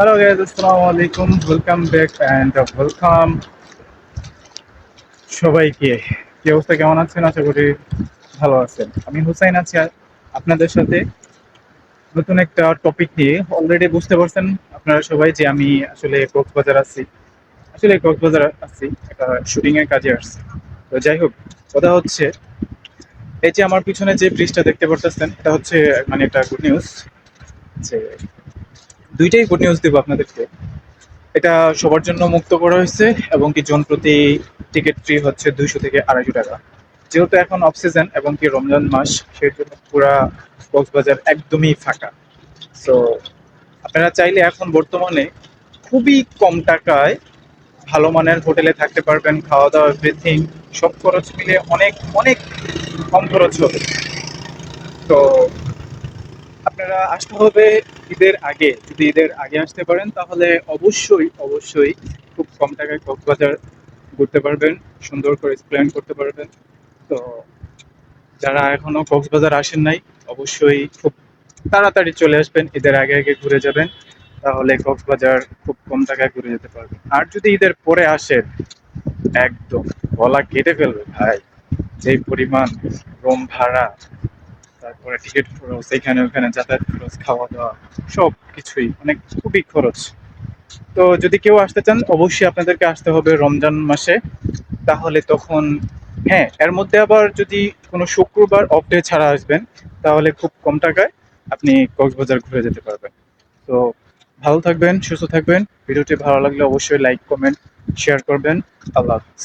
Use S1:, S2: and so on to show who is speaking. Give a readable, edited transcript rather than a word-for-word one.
S1: Hello guys, আসসালামু আলাইকুম। Welcome back and welcome সবাইকে। কি অবস্থা, কেমন আছেন? আশা করি ভালো আছেন। আমি হুসাইন আছি আপনাদের সাথে নতুন একটা টপিক নিয়ে। অলরেডি বুঝতে পারছেন আপনারা সবাই যে আমি আসলে কক্সবাজার আছি। আছি একটা শুটিং এর কাজে আসছি। তো যাই হোক, কথা হচ্ছে এই যে আমার পিছনে যে ব্রিজটা দেখতে পারতেছেন, এটা হচ্ছে মানে একটা গুড নিউজ। যে দুইটাই গুড নিউজ দেবো আপনাদেরকে। এটা সবার জন্য মুক্ত করা হয়েছে এবং কি জন প্রতি টিকিট ফ্রি হচ্ছে 200 থেকে 250 টাকা। যেহেতু এখন অফ সিজন এবং কি রমজান মাস, সেই জন্য পুরা কক্সবাজার একদমই ফাঁকা। সো আপনারা চাইলে এখন বর্তমানে খুবই কম টাকায় ভালো মানের হোটেলে থাকতে পারবেন। খাওয়া দাওয়া এভরিথিং সব খরচ মিলে অনেক অনেক কম খরচ হবে। তো আপনারা আসতে হবে ঈদের আগে। যদি ঈদের আগে আসতে পারেন তাহলে অবশ্যই অবশ্যই খুব কম টাকায় কক্সবাজার ঘুরতে পারবেন, সুন্দর করে এক্সপ্লেন করতে পারবেন। তো যারা এখনো কক্সবাজার আসেন নাই, অবশ্যই খুব তাড়াতাড়ি চলে আসবেন, ঈদের আগে আগে ঘুরে যাবেন। তাহলে কক্সবাজার খুব কম টাকায় ঘুরে যেতে পারবেন। আর যদি ঈদের পরে আসেন, একদম গলা কেটে ফেলবে ভাই। যেই পরিমাণ রুম ভাড়া, তারপরে টিকিট খরচ, এখানে ওখানে যাতায়াত খরচ, খাওয়া দাওয়া সব কিছুই অনেক খুবই খরচ। তো যদি কেউ আসতে চান অবশ্যই আপনাদেরকে আসতে হবে রমজান মাসে। তাহলে তখন হ্যাঁ, এর মধ্যে আবার যদি কোনো শুক্রবার অফ ডে ছাড়া আসবেন তাহলে খুব কম টাকায় আপনি কক্সবাজার ঘুরে যেতে পারবেন। তো ভালো থাকবেন, সুস্থ থাকবেন। ভিডিওটি ভালো লাগলে অবশ্যই লাইক, কমেন্ট, শেয়ার করবেন। আল্লাহ হাফিজ।